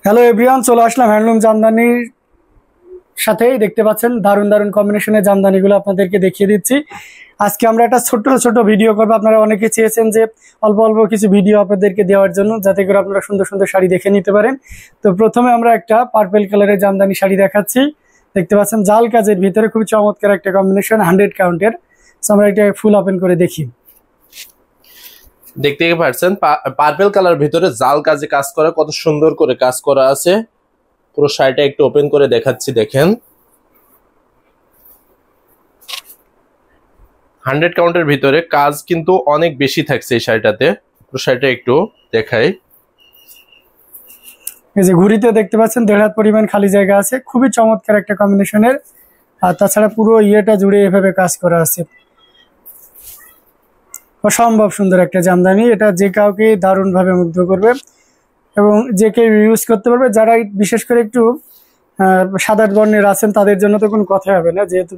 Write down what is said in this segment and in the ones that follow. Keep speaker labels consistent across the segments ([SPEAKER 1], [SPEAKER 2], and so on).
[SPEAKER 1] Hello everyone, চলে আসলাম handloom জামদানির সাথেই। দেখতে পাচ্ছেন দারুণ দারুণ কম্বিনেশনের জামদানিগুলো আপনাদেরকে দেখিয়ে দিচ্ছি। আজকে আমরা একটা ছোট ছোট ভিডিও করবো। আপনারা অনেকে চেয়েছেন যে অল্প অল্প কিছু ভিডিও আপনাদেরকে দেওয়ার জন্য, যাতে করে আপনারা সুন্দর সুন্দর শাড়ি দেখে নিতে পারেন। তো প্রথমে আমরা একটা পার্পল কালারের জামদানি শাড়ি দেখাচ্ছি। দেখতে পাচ্ছেন জাল কাজের ভিতরে খুবই চমৎকার একটা কম্বিনেশন, 100 কাউন্টের। আমরা এটা ফুল ওপেন করে দেখি।
[SPEAKER 2] দেখতে পাচ্ছেন পার্পল কালার ভিতরে জাল কাজে কাজ করা, কত সুন্দর করে কাজ করা আছে। পুরো শাড়িটা একটু ওপেন করে দেখাচ্ছি, দেখেন 100 কাউন্টের ভিতরে কাজ কিন্তু অনেক বেশি থাকছে এই শাড়িটাতে। পুরো শাড়িটা একটু দেখাই।
[SPEAKER 1] এই যে ঘুরিতে দেখতে পাচ্ছেন 1.5 হাত পরিমাণ খালি জায়গা আছে, খুবই চমৎকার একটা কম্বিনেশনের। আর তাছাড়া পুরো ইয়েটা জুড়ে এভাবে কাজ করা আছে। অসম্ভব সুন্দর একটা জামদানি, এটা যে কাউকে দারুণ ভাবে মুগ্ধ করবে এবং যে কেউ ইউজ করতে পারবে। যারা বিশেষ করে একটু সাদা বর্ণের আছেন তাদের জন্য তো কোনো কথা হবে না, যেহেতু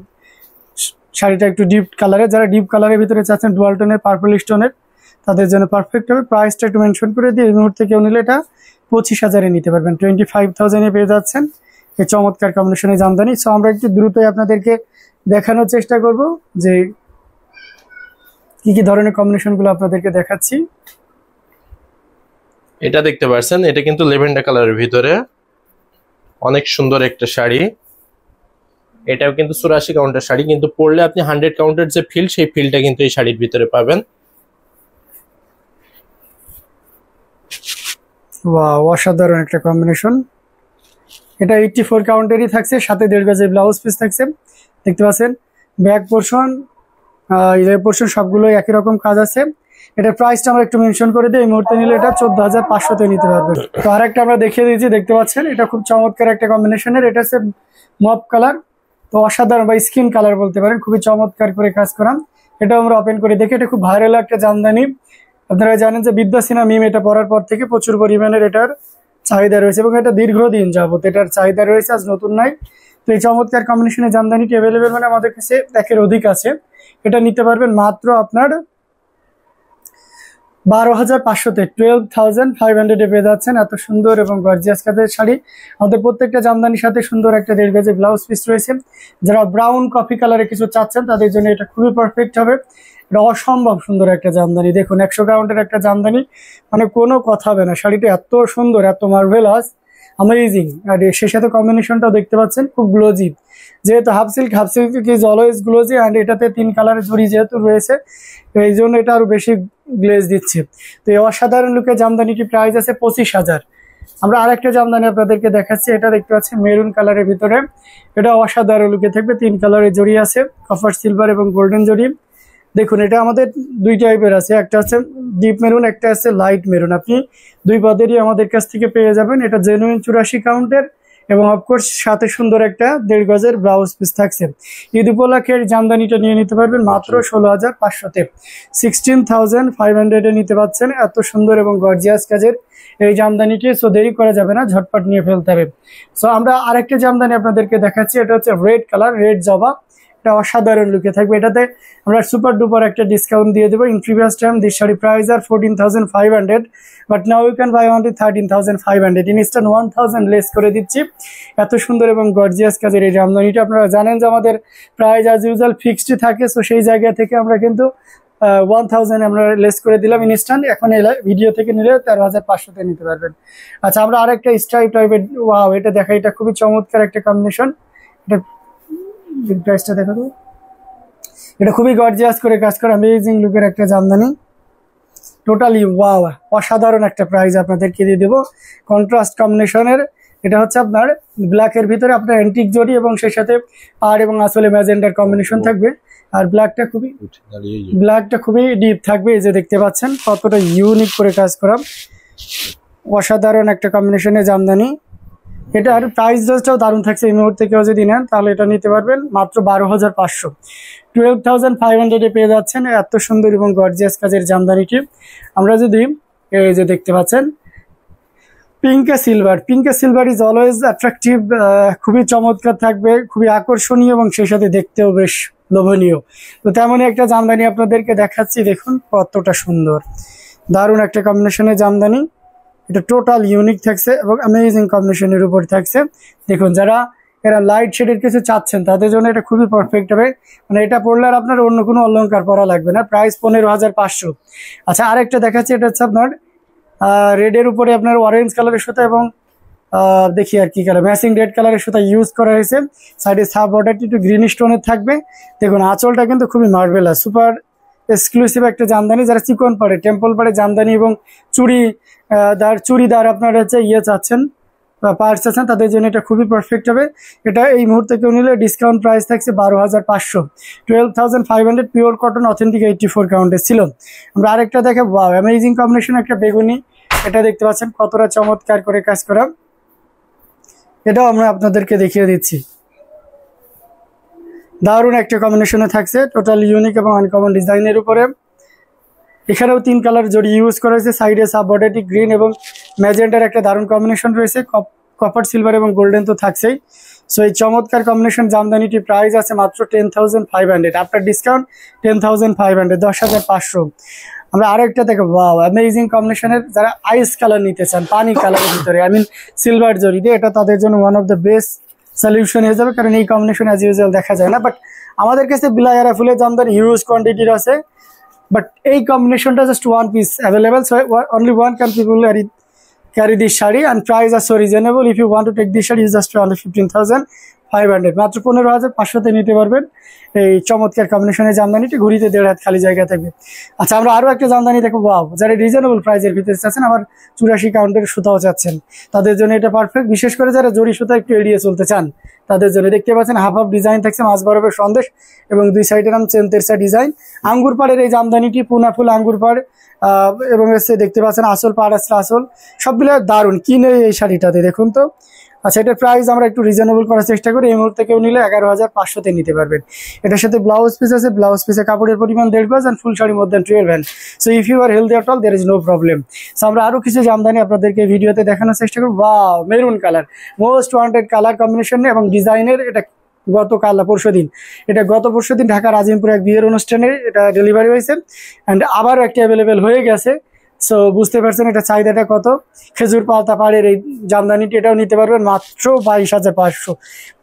[SPEAKER 1] শাড়িটা একটু ডিপ কালারে। যারা ডিপ কালারের ভিতরে চাচ্ছেন ডুয়াল টোনের, পার্পল স্টোনের, তাদের জন্য পারফেক্ট হবে। প্রাইসটা একটু মেনশন করে দিয়ে এই মুহূর্তে কেউ নিলে এটা 25,000-এ নিতে পারবেন। 25,000-এ পেয়ে যাচ্ছেন এই চমৎকার কম্বিনেশনের জামদানি। সো আমরা একটু দ্রুতই আপনাদেরকে দেখানোর চেষ্টা করব যে কি কি ধরনের কম্বিনেশন গুলো আপনাদেরকে দেখাচ্ছি।
[SPEAKER 2] এটা দেখতে পাচ্ছেন, এটা কিন্তু ল্যাভেন্ডার কালারের ভিতরে অনেক সুন্দর একটা শাড়ি। এটাও কিন্তু 84 কাউন্টের শাড়ি, কিন্তু পরলে আপনি 100 কাউন্টের যে ফিল, সেই ফিলটা কিন্তু এই শাড়ির ভিতরে পাবেন।
[SPEAKER 1] ওয়াও, অসাধারণ একটা কম্বিনেশন। এটা 84 কাউন্টেরই থাকছে, সাথে 1.5 গজের ব্লাউজ পিস থাকছে। দেখতে পাচ্ছেন ব্যাক পোর্শন, এই পোর্শন সবগুলোই একই রকম কাজ আছে। এটা প্রাইসটা আমরা একটু মেনশন করে দিই। এই মুহূর্তে নিলে এটা 14,500-তে নিতে পারবেন। তো আরেকটা আমরা দেখিয়ে দিয়েছি, দেখতে পাচ্ছেন এটা খুব চমৎকার একটা কম্বিনেশনের। এটা হচ্ছে মপ কালার, তো অসাধারণ বা স্কিন কালার বলতে পারেন, খুবই চমৎকার করে কাজ করা। এটা আমরা ওপেন করে দেখি। এটা খুব ভাইরাল একটা জামদানি। আপনারা জানেন যে বিদ্যা সিনহা মিম এটা পরার পর থেকে প্রচুর পরিমাণের এটার চাহিদা রয়েছে এবং এটা দীর্ঘদিন যাবত এটার চাহিদা রয়েছে, আজ নতুন নাই। তো এই চমৎকার কম্বিনেশনের জামদানিটি অ্যাভেলেবেল মানে আমাদের কাছে একের অধিক আছে। এটা নিতে পারবেন মাত্র আপনার 12,500-তে, 12,500-এ পেয়ে যাচ্ছেন। এত সুন্দর এবং গর্জিয়াস কাজের শাড়ি। আমাদের প্রত্যেকটা জামদানির সাথে সুন্দর একটা 1.5 গজের ব্লাউজ পিস রয়েছে। যারা ব্রাউন কফি কালারে কিছু চাচ্ছেন তাদের জন্য এটা খুবই পারফেক্ট হবে। এটা অসম্ভব সুন্দর একটা জামদানি। দেখুন 100 কাউন্টের একটা জামদানি, মানে কোনো কথা হবে না। শাড়িটা এত সুন্দর, এত মার্ভেলাস, অ্যামেজিং। আর সেই সাথে কম্বিনেশনটাও দেখতে পাচ্ছেন খুব গ্লোজি, যেহেতু half silk is always glossy. And এটাতে 3 কালারের জড়ি যেহেতু রয়েছে, তো এই জন্য এটা আরো বেশি গ্লেজ দিচ্ছে। তো এই অসাধারণ লুকের জামদানিটি প্রাইস আছে 25,000। আমরা আরেকটা জামদানি আপনাদেরকে দেখাচ্ছি। এটা দেখতে পাচ্ছি মেরুন কালারের ভিতরে, এটা অসাধারণ লুকে থাকবে। 3 কালারের জড়ি আছে, কপার, সিলভার এবং গোল্ডেন জড়ি। দেখুন এটা আমাদের 2 টাইপের আছে, একটা আছে ডিপ মেরুন, একটা আছে লাইট মেরুন। আপনি 2 পদেরই আমাদের কাছ থেকে পেয়ে যাবেন। এটা জেনুইন 84 কাউন্টের এবং অফকোর্স সাথে সুন্দর একটা 1.5 গজের ব্লাউজ পিস থাকছে। ঈদ উপলক্ষের জামদানিটা নিয়ে নিতে পারবেন মাত্র 16,500-তে, 16,500-এ নিতে পারছেন। এত সুন্দর এবং গর্জিয়াস কাজের এই জামদানিটি। সো দেরি করা যাবে না, ঝটপট নিয়ে ফেলতে হবে। সো আমরা আরেকটা জামদানি আপনাদেরকে দেখাচ্ছি। এটা হচ্ছে রেড কালার, রেড জবা। এটা অসাধারণ লুকে থাকবে। এটাতে আমরা সুপার ডুপার একটা ডিসকাউন্ট দিয়ে দেবো। In previous time this sari price are 14,500, but now you can buy only 13,500। Instant 1,000 less করে দিচ্ছি। এত সুন্দর এবং গর্জিয়াস কাজের এই জামদানিটা। আপনারা জানেন যে আমাদের প্রাইস অ্যাজ ইউজুয়াল ফিক্সড থাকে, সো সেই জায়গা থেকে আমরা কিন্তু 1,000 আমরা লেস করে দিলাম ইনস্ট্যান্ট। এখন ভিডিও থেকে নিলে 13,500-তে নিতে পারবেন। আচ্ছা, আমরা আরেকটা স্ট্রাইপ টাইপের, ওয়াও, এটা দেখা, এটা খুবই চমৎকার একটা কম্বিনেশন। এটা প্রাইসটা দেখা দাও। এটা খুবই গর্জিয়াস করে কাজ করা, অ্যামেজিং লুকের একটা জামদানি। টোটালি ওয়াও, অসাধারণ একটা প্রাইস আপনাদেরকে দিয়ে দেবো। কন্ট্রাস্ট কম্বিনেশনের। এটা হচ্ছে আপনার ব্ল্যাকের ভিতরে আপনার অ্যান্টিক জড়ি এবং সেই সাথে পাড় এবং আসলে ম্যাজেন্ডার কম্বিনেশন থাকবে। আর ব্ল্যাকটা খুবই ডিপ থাকবে। এই যে দেখতে পাচ্ছেন কতটা ইউনিক করে কাজ করা, অসাধারণ একটা কম্বিনেশনের জামদানি। এটার প্রাইস রেঞ্জটাও দারুণ থাকছে। এই মুহূর্তে কেউ যদি নেন তাহলে এটা নিতে পারবেন মাত্র 12,500, 12,500-এ পেয়ে যাচ্ছেন এত সুন্দর এবং গর্জিয়াস কাজের জামদানিটি। আমরা যদি এই যে দেখতে পাচ্ছেন পিঙ্কে সিলভার ইজ অলওয়েজ অ্যাট্রাকটিভ, খুবই চমৎকার থাকবে, খুবই আকর্ষণীয় এবং সেই সাথে দেখতেও বেশ লোভনীয়। তো তেমনই একটা জামদানি আপনাদেরকে দেখাচ্ছি। দেখুন কতটা সুন্দর, দারুণ একটা কম্বিনেশনের জামদানি। এটা টোটাল ইউনিক থাকছে এবং অ্যামেজিং কম্বিনেশনের উপর থাকছে। দেখুন যারা এরা লাইট শেডের কিছু চাচ্ছেন তাদের জন্য এটা খুবই পারফেক্ট হবে, মানে এটা পরলে আর আপনার অন্য কোনো অলংকার পরা লাগবে না। প্রাইস 15,500। আচ্ছা আরেকটা দেখাচ্ছি, এটা হচ্ছে আপনার রেডের উপরে আপনার অরেঞ্জ কালারের সুতা এবং দেখি আর কি কালার, ম্যাচিং রেড কালারের সুতা ইউজ করা হয়েছে। সাইডে সাব বর্ডারটি একটু গ্রিন স্টোনের থাকবে। দেখুন আঁচলটা কিন্তু খুবই মার্বেলাস, সুপার এক্সক্লুসিভ একটা জামদানি। যারা চিকন পাড়ে টেম্পল পাড়ে জামদানি এবং চুড়িদার আপনার হচ্ছে চাচ্ছেন পার্স আছেন, তাদের জন্য এটা খুবই পারফেক্ট হবে। এটা এই মুহূর্তে কেউ নিলে ডিসকাউন্ট প্রাইস থাকছে 12,500, 12,500 পিওর কটন অথেন্টিক 84 কাউন্টের ছিল। আমরা আরেকটা দেখে ওয়াও অ্যামেজিং কম্বিনেশন একটা বেগুনি, এটা দেখতে পাচ্ছেন কতটা চমৎকার করে কাজ করা, এটাও আমরা আপনাদেরকে দেখিয়ে দিচ্ছি। দারুণ একটা কম্বিনেশনে থাকছে, টোটাল ইউনিক এবং আনকমন ডিজাইনের উপরে। এখানেও 3 কালার জড়ি ইউজ করা হয়েছে। সাইডে সাব বর্ডারটি গ্রিন এবং ম্যাজেন্টার একটা দারুণ কম্বিনেশন রয়েছে, কপার সিলভার এবং গোল্ডেন তো থাকছেই। সো এই চমৎকার কম্বিনেশন জামদানিটির প্রাইস আছে মাত্র 10,500, আফটার ডিসকাউন্ট 10,500, 10,500। আমরা আরেকটা দেখো ওয়াও অ্যামেজিং কম্বিনেশনের, যারা আইস কালার নিতে চান পানি কালারের ভিতরে সিলভার জরি দিয়ে, এটা তাদের জন্য one of the best solution হয়ে যাবে, কারণ এই কম্বিনেশন অ্যাজ ইউজুয়াল দেখা যায় না। বাট আমাদের কাছে বিলাইয়ারা ফুলের জামদানি হিউজ কোয়ান্টিটির আছে, বাট এই কম্বিনেশনটা just one piece available, so only one can people carry this sari and price are so reasonable. If you want to take this sari is just only 15,500, মাত্র 15,500 নিতে পারবেন এই চমৎকার কম্বিনেশনের জামদানিটি। ঘুরিতে 1.5 হাত খালি জায়গা থাকবে। আচ্ছা আমরা আরো একটা জামদানি দেখো ওয়াও, যারা রিজনেবল প্রাইসের ভিতরে চাচ্ছেন আবার 84 কাউন্টের সুতাও চাচ্ছেন, তাদের জন্য এটা পারফেক্ট। বিশেষ করে যারা জরি সুতা একটু এড়িয়ে চলতে চান তাদের জন্য দেখতে পাচ্ছেন হাফ হাফ ডিজাইন থাকছে, মাঝ বরাবর সন্দেশ এবং দুই সাইডের চেনতেরসা ডিজাইন। আঙ্গুর পাড়ের এই জামদানিটি পুনা ফুল আঙ্গুর পাড় এবং এসে দেখতে পাচ্ছেন আসল পাড় আসলে আসল, সবগুলো দারুণ। কিনে এই শাড়িটাতে দেখুন তো। আচ্ছা এটার প্রাইস আমরা একটু রিজনেবল করার চেষ্টা করি, এই মুহূর্তে কেউ নিলে 11,500 নিতে পারবেন। এটার সাথে ব্লাউজ পিস আছে, ব্লাউজ পিসে কাপড়ের পরিমাণ 1.5 গজ and full sari more than 12 hand. So if you are healthy at all there is no problem. So আমরা আরো কিছু জামদানি আপনাদেরকে ভিডিওতে দেখানোর চেষ্টা করব। Wow maroon colour, most wanted colour combination এবং ডিজাইনের। এটা গত পরশুদিন ঢাকার আজিমপুর এক বিয়ের অনুষ্ঠানে এটা ডেলিভারি হয়েছে অ্যান্ড আবারও একটা অ্যাভেলেবেল হয়ে গেছে। সো বুঝতে পারছেন এটা চাহিদাটা কত। খেজুর পাতা পাড়ের এই জামদানিটি এটাও নিতে পারবেন মাত্র 22,500।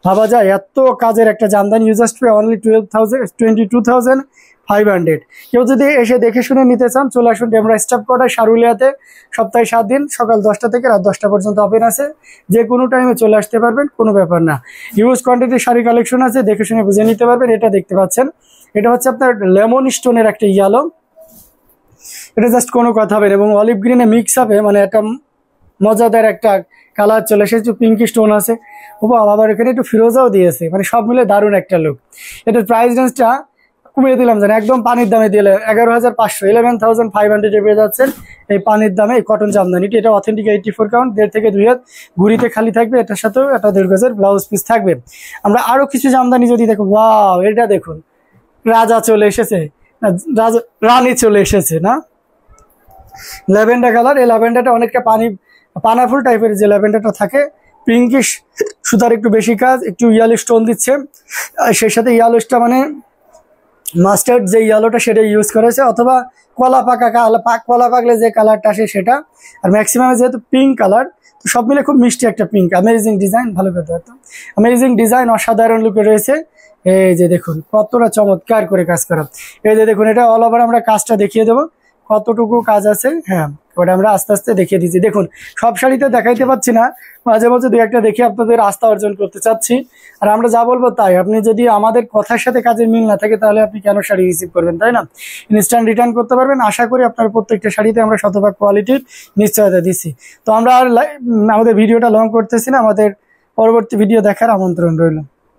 [SPEAKER 1] ভাবা যায় এত কাজের একটা Jamdani you just pay only 22,500। কেউ যদি এসে দেখে শুনে নিতে চান চলে আসুন ডেমরা স্টাফ কোয়ার্টার সারুলিয়াতে, সপ্তাহে 7 দিন সকাল 10টা থেকে রাত 10টা পর্যন্ত ওপেন আছে, যে কোনো টাইমে চলে আসতে পারবেন, কোনো ব্যাপার না। হিউজ কোয়ান্টিটির শাড়ি কালেকশন আছে, দেখে শুনে বুঝে নিতে পারবেন। এটা দেখতে পাচ্ছেন এটা হচ্ছে আপনার লেমন স্টোনের একটা ইয়ালো, এটা জাস্ট কোনো কথা হবে এবং অলিভ গ্রিনে মিক্স হবে, মানে একটা মজাদার একটা কালার চলে এসেছে, পিঙ্কি স্টোন আছে আবার এখানে একটু ফিরোজাও দিয়েছে, মানে সব মিলে দারুণ একটা লুক। এটার প্রাইস রেঞ্জটা কমিয়ে দিলাম জানি, একদম পানির দামে দিলে 11,500, 11,500 পেয়ে যাচ্ছেন এই পানির দামে এই কটন জামদানিটি। এটা অথেন্টিক 84 কাউন্ট, 1.5 থেকে 2 হাত ঘুরিতে খালি থাকবে, এটার সাথেও একটা 1.5 গজের ব্লাউজ পিস থাকবে। আমরা আরো কিছু জামদানি যদি দেখো, ওয়াও এটা দেখুন রাজা চলে এসেছে না, রানী চলে এসেছে না, ল্যাভেন্ডার কালার। এই ল্যাভেন্ডারটা অনেকটা পানাফুল টাইপের যে ল্যাভেন্ডারটা থাকে, পিঙ্কিশ সুতার একটু বেশি কাজ, একটু ইয়ালো স্টোন দিচ্ছে, সেই সাথে ইয়ালোটা মানে মাস্টার্ড যে ইয়ালোটা সেটা ইউজ করেছে, অথবা কলা পাকলে যে কালারটা আসে সেটা, আর ম্যাক্সিমাম যেহেতু পিঙ্ক কালার তো সব মিলে খুব মিষ্টি একটা পিঙ্ক। অ্যামেজিং ডিজাইন, ভালো করতে পারতাম, অ্যামেজিং ডিজাইন, অসাধারণ লুকে রয়েছে। এই যে দেখুন কতটা চমৎকার করে কাজ করা। এই যে দেখুন এটা অল ওভার আমরা কাজটা দেখিয়ে দেবো কতটুকু কাজ আছে। হ্যাঁ ওটা আমরা আস্তে আস্তে দেখিয়ে দিচ্ছি। দেখুন সব শাড়িতে দেখাইতে পাচ্ছি না, মাঝে মাঝে 2-1টা দেখে আপনাদের আস্থা অর্জন করতে চাচ্ছি। আর আমরা যা বলবো তাই, আপনি যদি আমাদের কথার সাথে কাজের মিল না থাকে তাহলে আপনি কেন শাড়ি রিসিভ করবেন, তাই না? ইনস্ট্যান্ট রিটার্ন করতে পারবেন। আশা করি আপনার প্রত্যেকটা শাড়িতে আমরা 100% কোয়ালিটির নিশ্চয়তা দিচ্ছি। তো আমরা আর আমাদের ভিডিওটা লং করতেছি না, আমাদের পরবর্তী ভিডিও দেখার আমন্ত্রণ রইল।